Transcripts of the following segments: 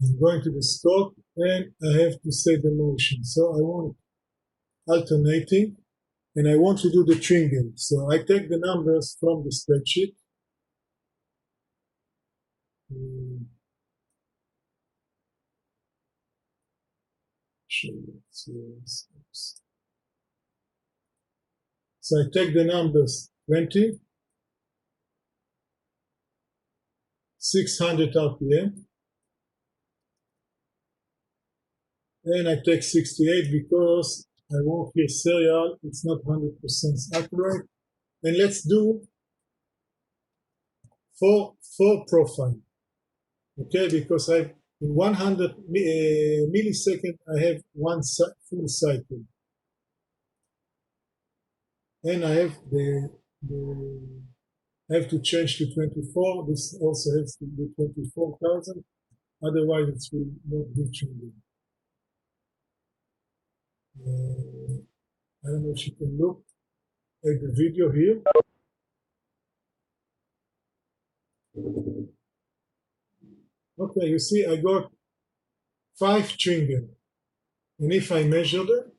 I'm going to the stop and I have to set the motion. So I want alternating and I want to do the tringle. So I take the numbers from the spreadsheet. So I take the numbers 20, 600 RPM, and I take 68 because I want here serial, it's not 100% accurate. And let's do four profile, okay? Because in 100 millisecond I have one full cycle, and I have to change to 24. This also has to be 24,000. Otherwise, it will not be changing. I don't know if you can look at the video here. Okay, you see, I got 5 tringle, and if I measure them,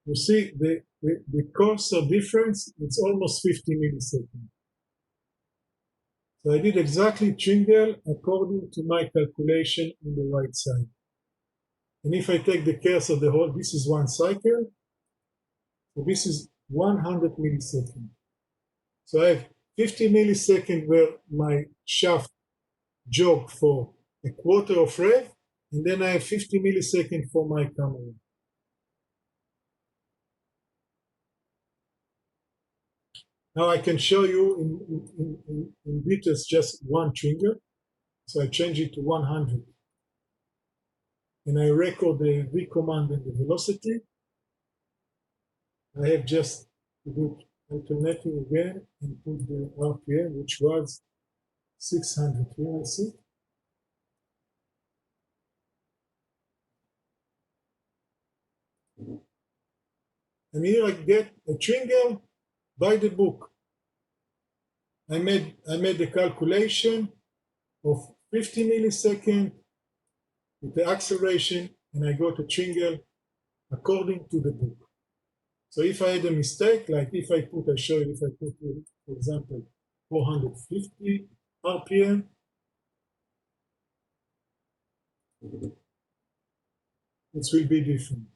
you see the cursor difference, it's almost 50 milliseconds. So I did exactly tringle according to my calculation on the right side. And if I take the cursor, the whole, this is one cycle, so this is 100 milliseconds. So I have 50 milliseconds where my shaft jogged for a quarter of rev, and then I have 50 milliseconds for my camera. Now I can show you in details just one trigger. So I change it to 100. And I record the V command and the velocity. I have just to do alternating again and put the RPM, which was 600. Here I see. And here I get a trigger by the book. I made the calculation of 50 milliseconds with the acceleration, and I got a trigger according to the book. So if I had a mistake, like if I show you, if I put, for example, 450 RPM, it will be different.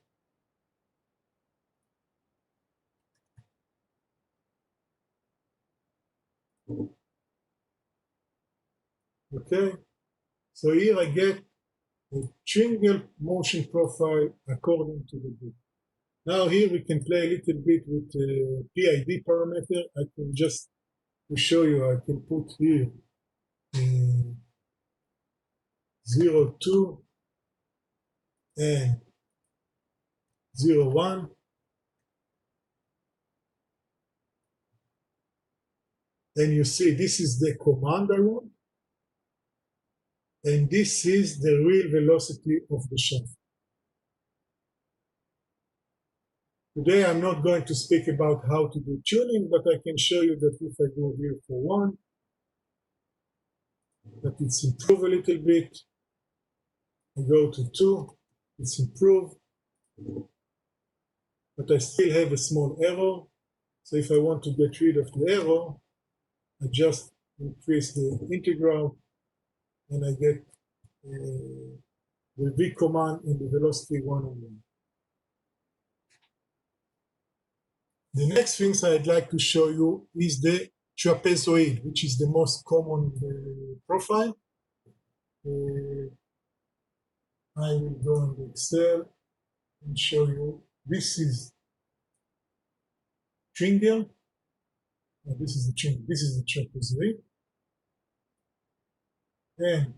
Okay, so here I get a tringle motion profile according to the book. Now here we can play a little bit with PID parameter. I can just, to show you, I can put here 0, 2 and 0, 1. And you see this is the command I want. And this is the real velocity of the shaft. Today I'm not going to speak about how to do tuning, but I can show you that if I go here for 1, that it's improved a little bit. I go to 2, it's improved. But I still have a small error. So if I want to get rid of the error, I just increase the integral and I get the V command and the velocity 101. The next things I'd like to show you is the trapezoid, which is the most common profile. I will go on the Excel and show you. This is tringle. This is the tringle. This is the trapezoid. And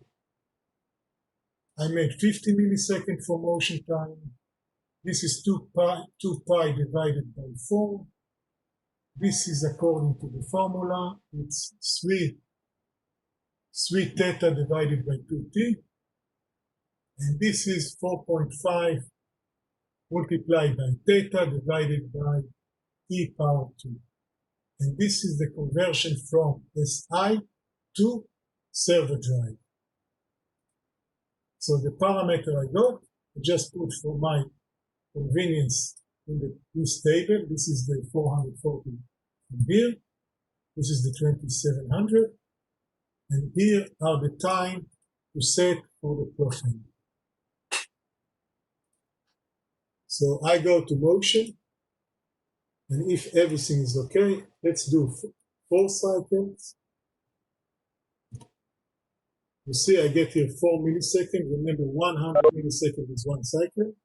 I made 50 milliseconds for motion time. This is 2 pi divided by 4. This is according to the formula. It's 3 theta divided by 2t. And this is 4.5 multiplied by theta divided by e power 2. And this is the conversion from SI to servo drive. So the parameter I got, I just put for my convenience in this table. This is the 440 from here. This is the 2700. And here are the time to set for the profile. So I go to motion. And if everything is okay, let's do 4 cycles. You see, I get here 4 milliseconds. Remember, 100 milliseconds is 1 cycle.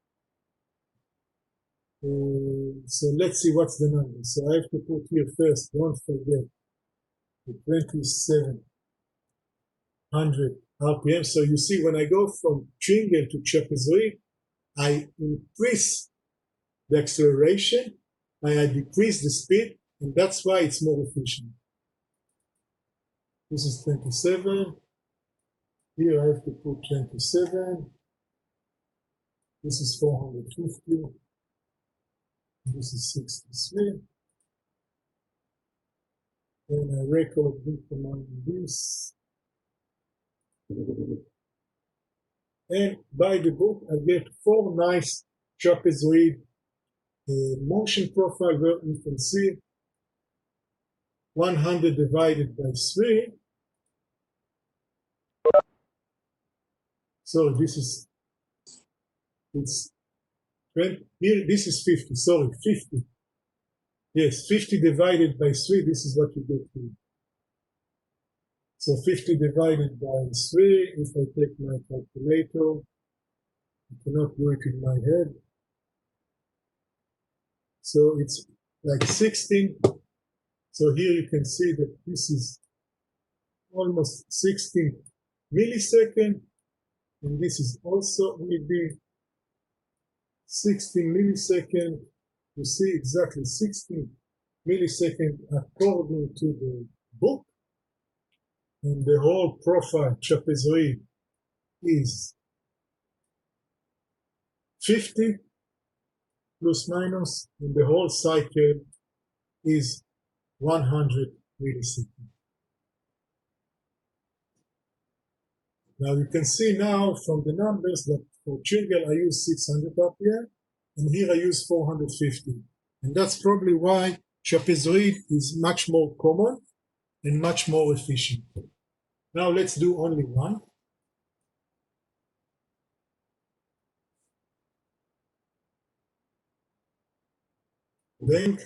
So let's see what's the number. So I have to put here first, don't forget, the 2700 RPM. So you see, when I go from tringle to trapezoid, I increase the acceleration, and I decrease the speed, and that's why it's more efficient. This is 27. Here I have to put 27. This is 450. This is 63. And I record increment this. And by the book, I get 4 nice trapezoid motion profile where you can see 100 divided by 3. So this is, it's 20, here, this is 50, sorry, 50. Yes, 50 divided by 3, this is what you get here. So 50 divided by 3, if I take my calculator, I cannot do it in my head. So it's like 16. So here you can see that this is almost 16 milliseconds. And this is also will be 16 milliseconds. You see exactly 16 milliseconds according to the book. And the whole profile trapezoid is 50 plus minus, and the whole cycle is 100 milliseconds. Now you can see now from the numbers that for tringle I use 600 RPM, and here I use 450. And that's probably why trapezoid is much more common and much more efficient. Now let's do only one. Blank.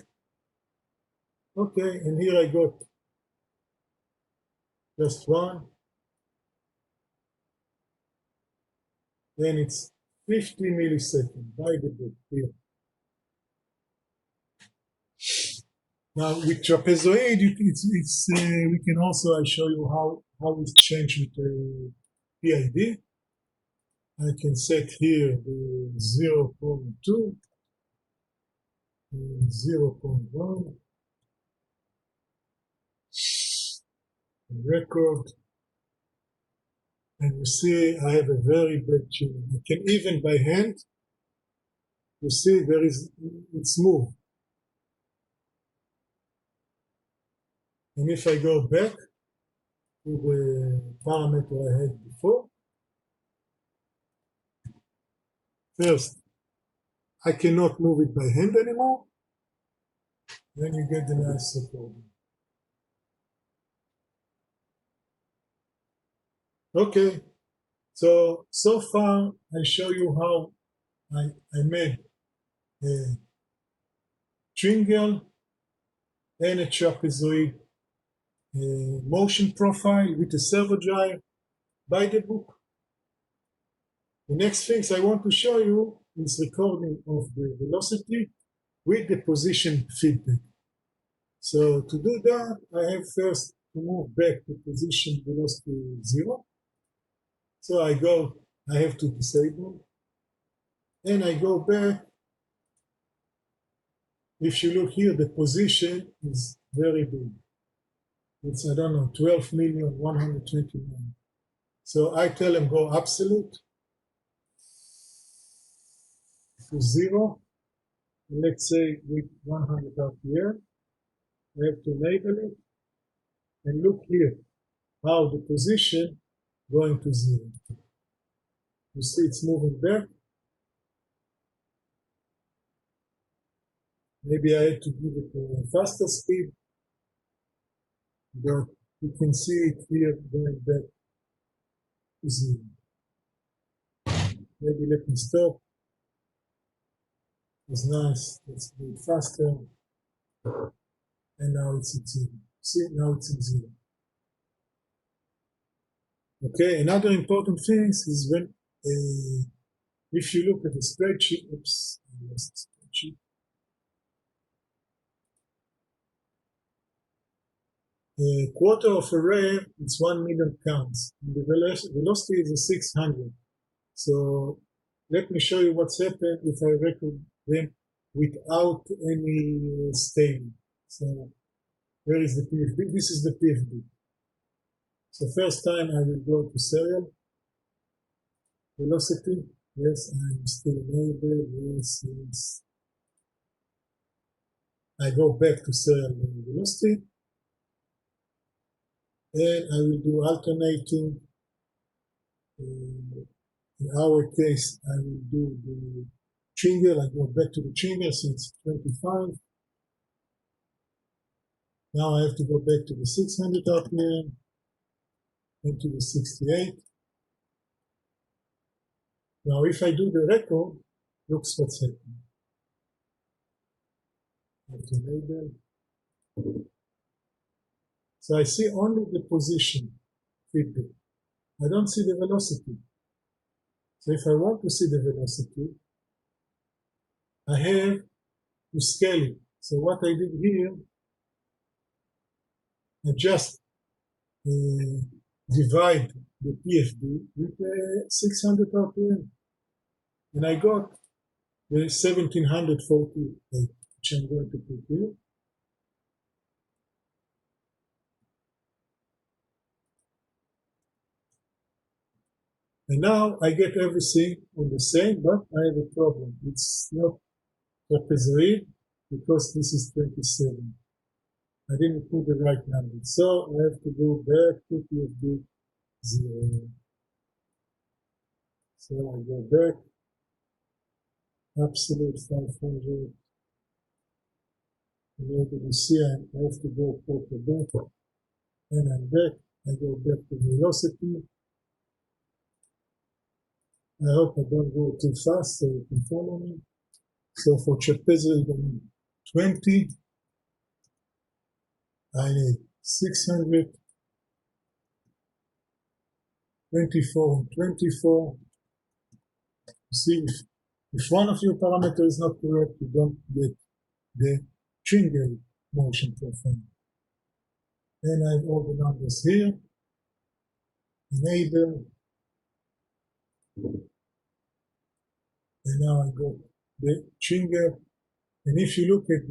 Okay, and here I got just one. Then it's 50 milliseconds by the book here. Now with trapezoid, we can also, I show you how it's changed with the PID. I can set here the 0.2, 0.1, record, and you see I have a very bad tuning. I can even by hand, you see it's moved. And if I go back to the parameter I had before, first, I cannot move it by hand anymore. Then you get the nice support. Okay, so far I show you how I made a tringle and a trapezoid motion profile with a servo drive by the book. The next things I want to show you is recording of the velocity with the position feedback. So to do that, I have first to move back to position velocity 0. So I have to disable, and I go back if you look here, the position is very big. It's, I don't know, 12,129,000. So I tell them go absolute to 0. Let's say with 100 RPM. I have to enable it. And look here, how the position going to 0. You see it's moving back. Maybe I had to give it a faster speed, but you can see it here going back to 0. Maybe let me stop. It's nice. Let's do it faster. And now it's at 0. See, now it's at 0. Okay, another important thing is when, if you look at the spreadsheet, oops, I lost the spreadsheet. A quarter of a rev, it's 1 million counts. And the velocity is a 600. So let me show you what's happened if I record them without any staining. So where is the PFB? This is the PFB. So first time I will go to serial. Velocity, yes, I'm still enabled, yes, yes. I go back to serial velocity. And I will do alternating. In our case, I will do the trigger. I go back to the trigger since 25. Now I have to go back to the 600 RPM and to the 68. Now if I do the record, looks what's happening. I have to enable. So I see only the position feedback. I don't see the velocity. So if I want to see the velocity, I have to scale it. So what I did here, I just divide the PFD with 600 RPM. And I got the 1748, which I'm going to put here. And now I get everything on the same, but I have a problem. It's not trapezoid because this is 27. I didn't put the right number. So I have to go back to PFD 0. So I go back, absolute 500. And you see I have to go quarter back. And I'm back. I go back to velocity. I hope I don't go too fast so you can follow me. So for trapezoid, I need 20. I need 600, 24, and 24. See, if one of your parameters is not correct, you don't get the trigger motion profile. Then I have all the numbers here. Enable. And now I got the trigger. And if you look at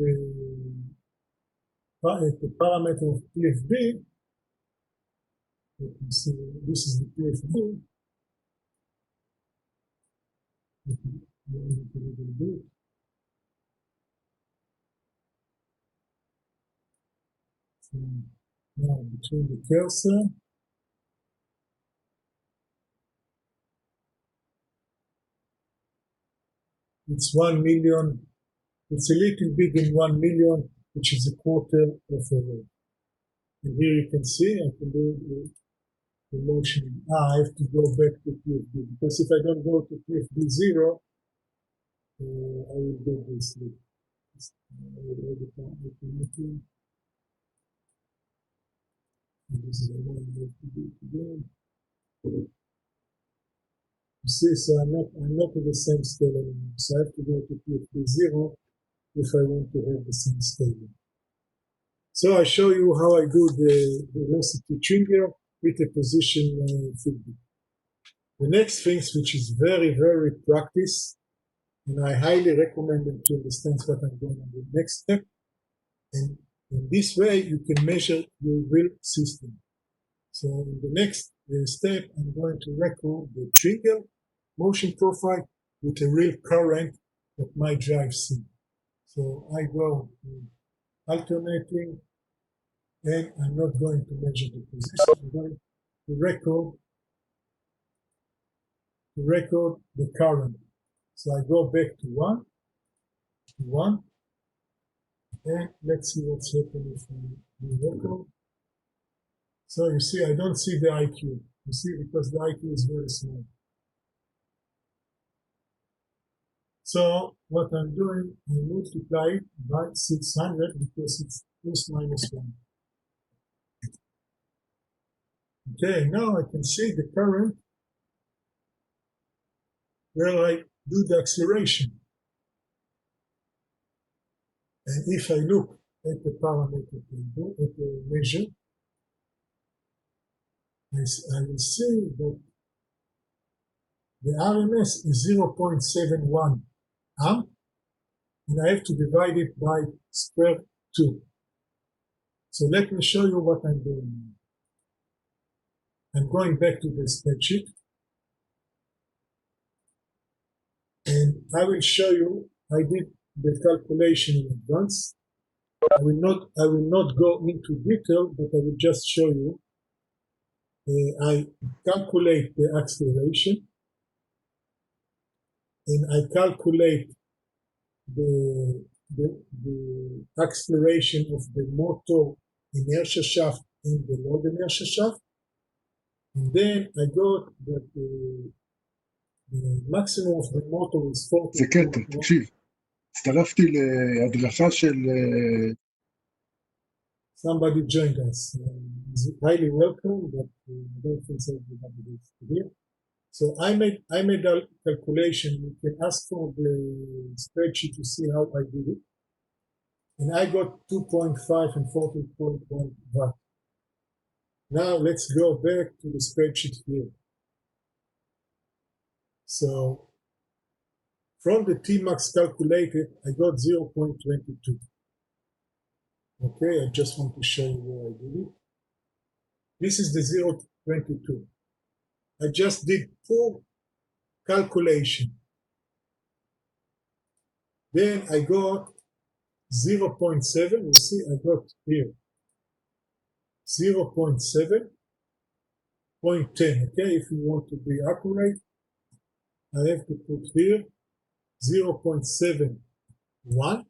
the parameter of PFB, you can see this is the PFB. So now between the cursor, it's 1 million. It's a little big in 1 million, which is a quarter of a rev. And here you can see I can do the motion. I have to go back to PFD because if I don't go to PFD 0, I will get this. And this is what I have to do today. You see, so I'm not at the same scale anymore. So I have to go to PFD 0 if I want to have the same scale. So I show you how I do the velocity trigger with a position feedback. The next thing, which is very, very practice, and I highly recommend them to understand what I'm doing on the next step. And in this way, you can measure your real system. So in the next step, I'm going to record the trigger motion profile with a real current that my drive C. So I go to alternating, and I'm not going to measure the position. I'm going to record the current. So I go back to 1, and let's see what's happening if we record. So you see, I don't see the IQ. You see, because the IQ is very small. So what I'm doing, I multiply it by 600 because it's plus minus 1. Okay, now I can see the current where I do the acceleration. And if I look at the parameter, at the measure, I will see that the RMS is 0.71 amp, and I have to divide it by square 2. So let me show you what I'm doing. I'm going back to the spreadsheet, and I will show you, I did the calculation in advance. I will not go into detail, but I will just show you. I calculate the acceleration, and I calculate the acceleration of the motor inertia shaft and the load inertia shaft, and then I got that the maximum of the motor is 40. זה קטע, תקשיב, הצטרפתי להדרכה של... Somebody joined us. He's highly welcome, but I don't think so everybody is here. So I made a calculation. You can ask for the spreadsheet to see how I did it. And I got 2.5 and 40.1 watt. Now let's go back to the spreadsheet here. So from the Tmax calculated, I got 0.22. Okay, I just want to show you where I did it. This is the 0.22. I just did 4 calculation. Then I got 0.7. You see, I got here 0.7, 0.10. Okay, if you want to be accurate, I have to put here 0.71.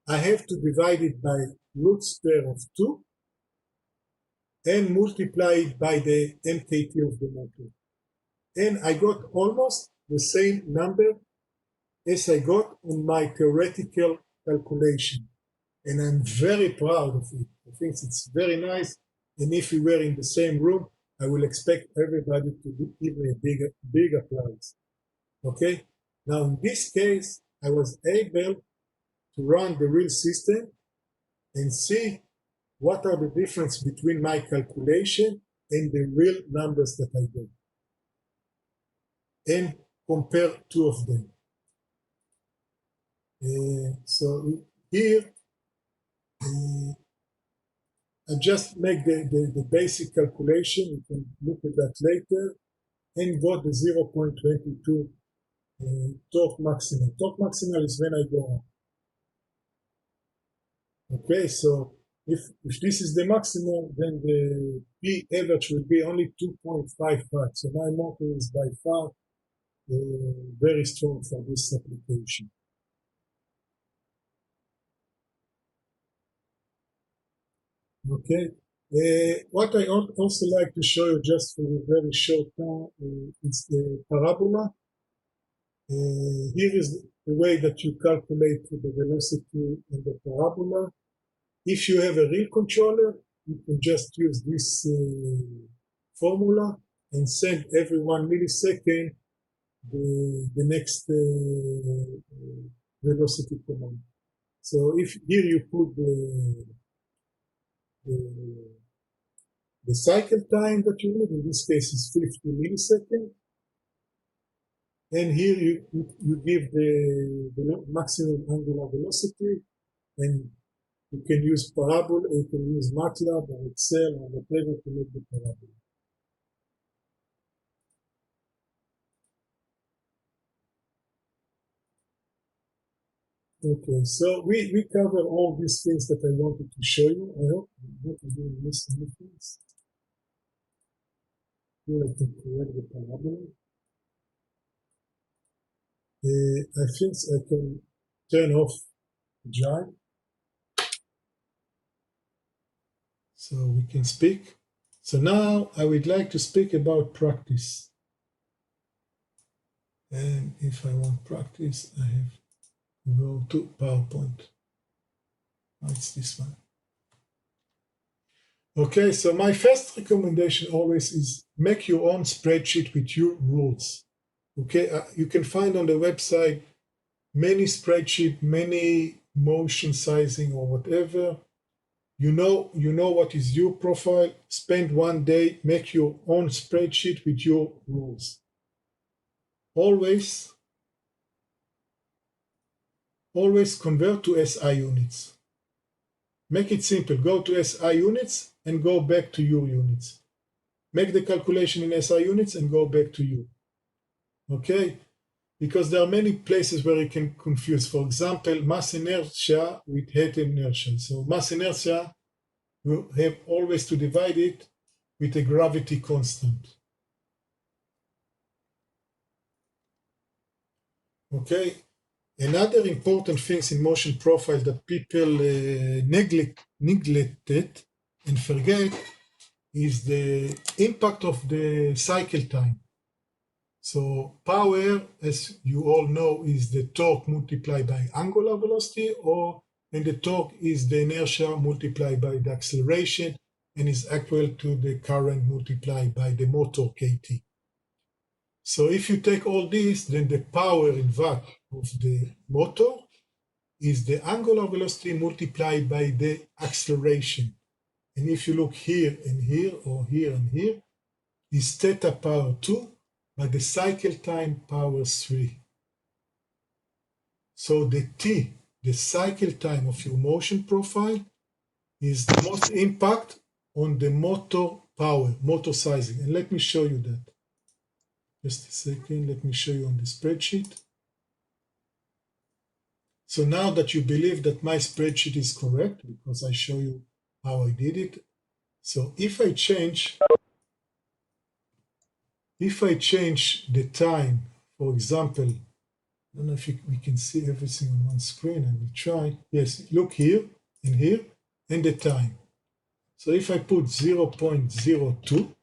I have to divide it by root square of 2 and multiply it by the MKT of the motor. And I got almost the same number as I got on my theoretical calculation. And I'm very proud of it. I think it's very nice. And if we were in the same room, I will expect everybody to give me a big applause. Okay? Now in this case, I was able to run the real system and see what are the difference between my calculation and the real numbers that I got, and compare 2 of them. So here, I just make the basic calculation. You can look at that later, and got the 0.22 torque maximal. Torque maximal is when I go on. Okay, so if this is the maximum, then the P average will be only 2.55. So my motor is by far very strong for this application. Okay, what I also like to show you just for a very short time is the parabola. Here is the way that you calculate the velocity in the parabola. If you have a real controller, you can just use this formula and send every 1 millisecond the next velocity command. So if here you put the cycle time that you need, in this case is 50 milliseconds, and here you give the maximum angular velocity, and you can use parabola, you can use MATLAB or Excel or whatever to make the parabola. Okay, so we cover all these things that I wanted to show you. I hope I didn't miss anything. Here I can correct the parabola. I think I can turn off the drive so we can speak. So now I would like to speak about practice. And if I want practice, I have to go to PowerPoint. Oh, it's this one. Okay, so my first recommendation always is make your own spreadsheet with your rules. Okay, you can find on the website many spreadsheet, many motion sizing or whatever. You know what is your profile. Spend one day, make your own spreadsheet with your rules. Always convert to SI units. Make it simple. Go to SI units and go back to your units. Make the calculation in SI units and go back to you. Okay? Because there are many places where you can confuse. For example, mass inertia with head inertia. So mass inertia, you have always to divide it with a gravity constant. Okay? Another important things in motion profile that people neglected and forget is the impact of the cycle time. So power, as you all know, is the torque multiplied by angular velocity, and the torque is the inertia multiplied by the acceleration and is equal to the current multiplied by the motor kT. So if you take all this, then the power in watt of the motor is the angular velocity multiplied by the acceleration. And if you look here and here, or here and here, is theta power 2 by the cycle time power 3. So the T, the cycle time of your motion profile, is the most impact on the motor power, motor sizing. And let me show you that. Just a second, let me show you on the spreadsheet. So now that you believe that my spreadsheet is correct, because I show you how I did it. So if I change the time, for example, I don't know if we can see everything on one screen. I will try. Yes, look here and here, and the time. So if I put 0.02,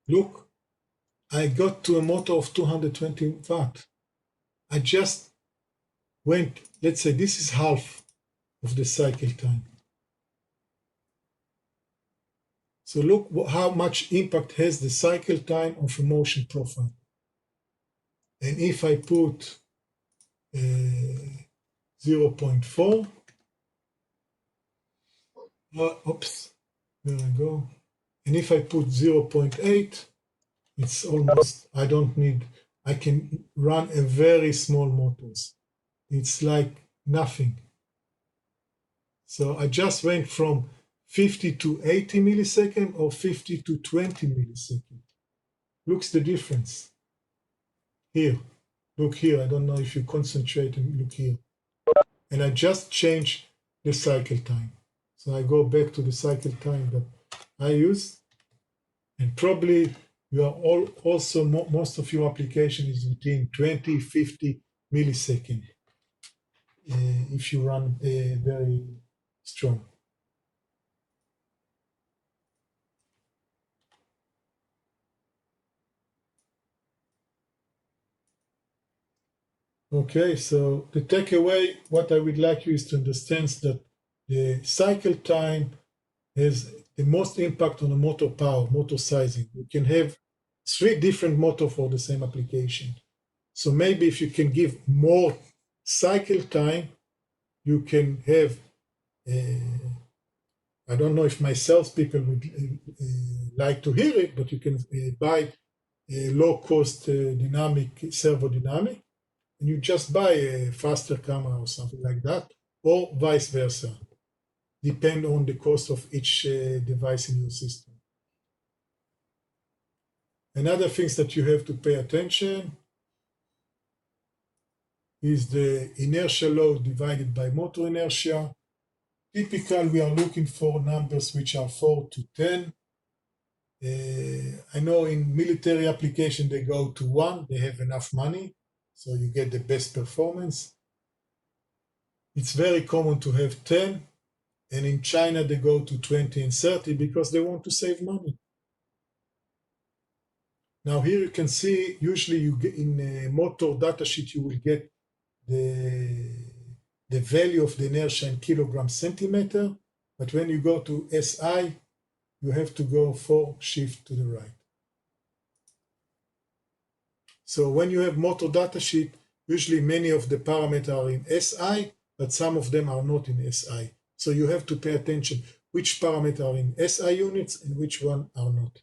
look, I got to a motor of 220 watt. I just went, let's say this is half of the cycle time. So look how much impact has the cycle time of a motion profile. And if I put 0.4, oops, there I go. And if I put 0.8, it's almost, I can run a very small motors. It's like nothing. So I just went from 50 to 80 millisecond or 50 to 20 millisecond. Looks the difference. Here, look here. I don't know if you concentrate and look here. And I just change the cycle time. So I go back to the cycle time that I use. And probably you are also, most of your application is within 20, 50 millisecond if you run very strong. Okay, so the takeaway, what I would like you is to understand that the cycle time has the most impact on the motor power, motor sizing. You can have 3 different motor for the same application. So maybe if you can give more cycle time, you can have, I don't know if my salespeople would like to hear it, but you can buy low-cost dynamic servo dynamic, and you just buy a faster camera or something like that, or vice versa, depend on the cost of each device in your system. Another things that you have to pay attention is the inertial load divided by motor inertia. Typically, we are looking for numbers which are 4 to 10. I know in military application they go to 1, they have enough money, so you get the best performance. It's very common to have 10, and in China they go to 20 and 30 because they want to save money. Now here you can see, usually you get in a motor datasheet you will get the value of the inertia in kilogram centimeter, but when you go to SI, you have to go 4 shift to the right. So when you have motor datasheet, usually many of the parameters are in SI, but some of them are not in SI. So you have to pay attention which parameters are in SI units and which one are not.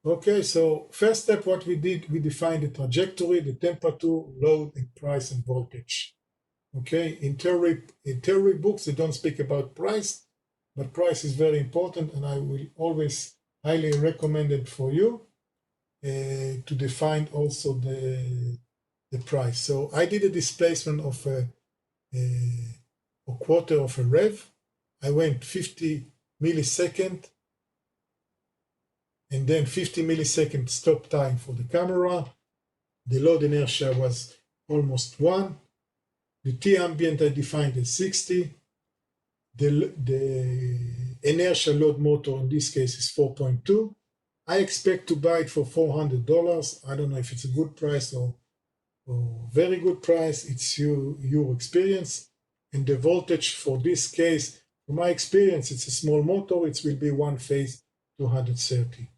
Okay, so first step, what we did, we defined the trajectory, the temperature, load, and price and voltage. Okay, in theory books, they don't speak about price, but price is very important, and I will always highly recommend it for you to define also the price. So I did a displacement of a quarter of a rev. I went 50 millisecond, and then 50 millisecond stop time for the camera. The load inertia was almost 1. The T ambient I defined as 60. The inertial load motor in this case is 4.2. I expect to buy it for $400. I don't know if it's a good price or very good price. It's your experience. And the voltage for this case, from my experience, it's a small motor. It will be one phase 230.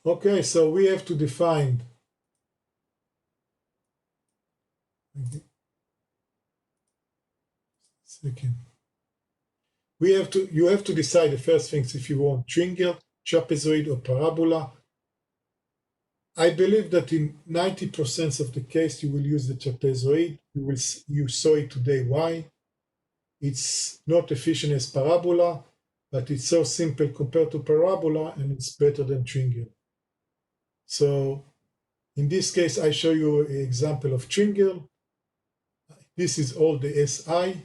Okay, so we have to define. Second. You have to decide the first things if you want triangle, trapezoid, or parabola. I believe that in 90% of the case you will use the trapezoid. You saw it today why. It's not efficient as parabola, but it's so simple compared to parabola, and it's better than triangle. So in this case, I show you an example of triangle. This is all the SI,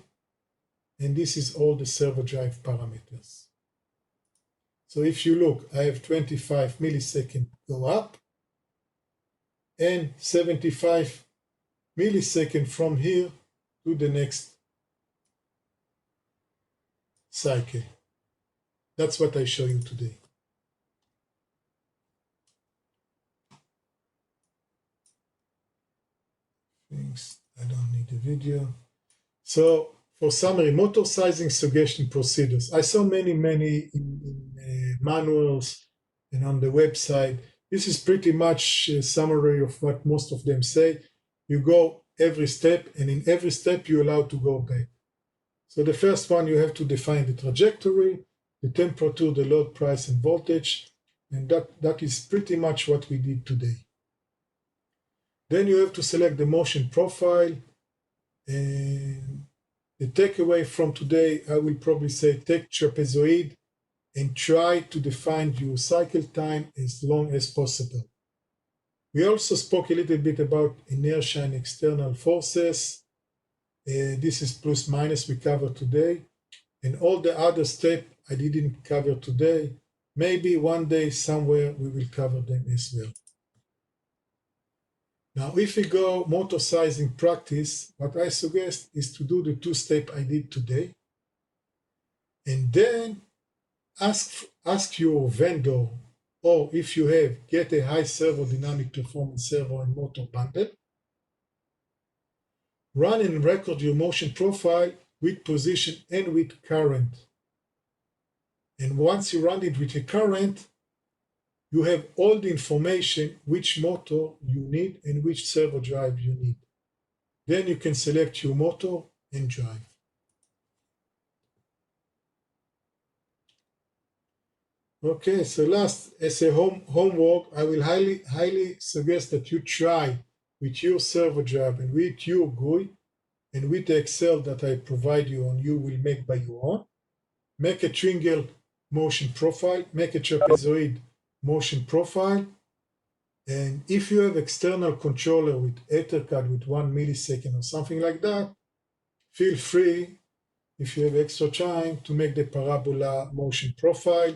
and this is all the servo drive parameters. So if you look, I have 25 milliseconds go up, and 75 milliseconds from here to the next cycle. That's what I show you today. Thanks. I don't need a video. So for summary, motor sizing suggestion procedures. I saw many in manuals and on the website. This is pretty much a summary of what most of them say. You go every step, and in every step you're allowed to go back. So the first one, you have to define the trajectory, the temperature, the load, price, and voltage, and that is pretty much what we did today. Then you have to select the motion profile, and the takeaway from today, I will probably say take trapezoid and try to define your cycle time as long as possible. We also spoke a little bit about inertia and external forces. This is plus minus we covered today. And all the other steps I didn't cover today. Maybe one day somewhere we will cover them as well. Now, if we go motor sizing practice, what I suggest is to do the 2 steps I did today. And then ask your vendor, or if you have, get a high servo dynamic performance servo and motor bundle. Run and record your motion profile with position and with current. And once you run it with a current, you have all the information which motor you need and which servo drive you need. Then you can select your motor and drive. Okay, so last, as a homework, I will highly suggest that you try with your server job and with your GUI and with the Excel that I provide you and you will make by your own. Make a triangle motion profile, make a trapezoid motion profile, and if you have external controller with EtherCAD with 1 millisecond or something like that, feel free, if you have extra time, to make the parabola motion profile.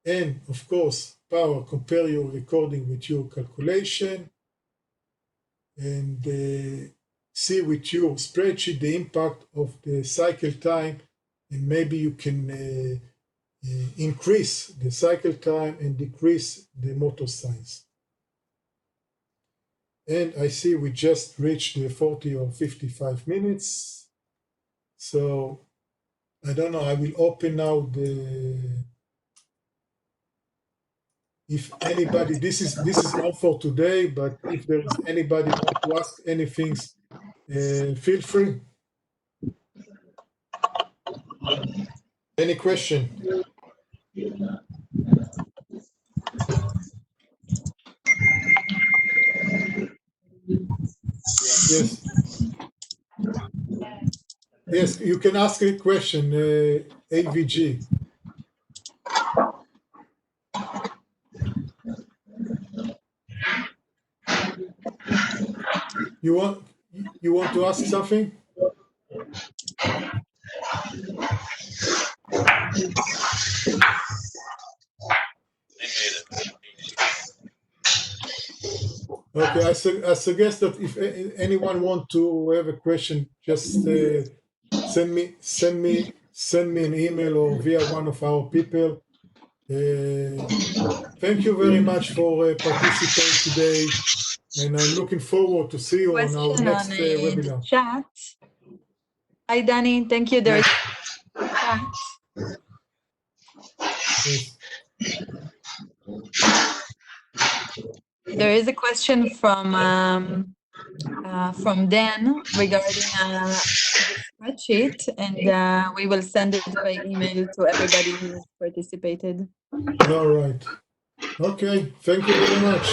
And of course, power, compare your recording with your calculation and see with your spreadsheet the impact of the cycle time, and maybe you can increase the cycle time and decrease the motor size. And I see we just reached the 40 or 55 minutes. So I don't know, I will open now if anybody, this is all for today, but if there is anybody want to ask anything, feel free. Any question? Yes. Yes, you can ask a question, AVG. You want to ask something? Okay, I suggest that if anyone want to have a question, just send me an email or via one of our people. Thank you very much for participating today, and I'm looking forward to see you on our next webinar. Chat. Hi, Danny. Thank you. There is chat. Yes. There is a question from Dan regarding the spreadsheet, and we will send it by email to everybody who has participated. All right. Okay. Thank you very much.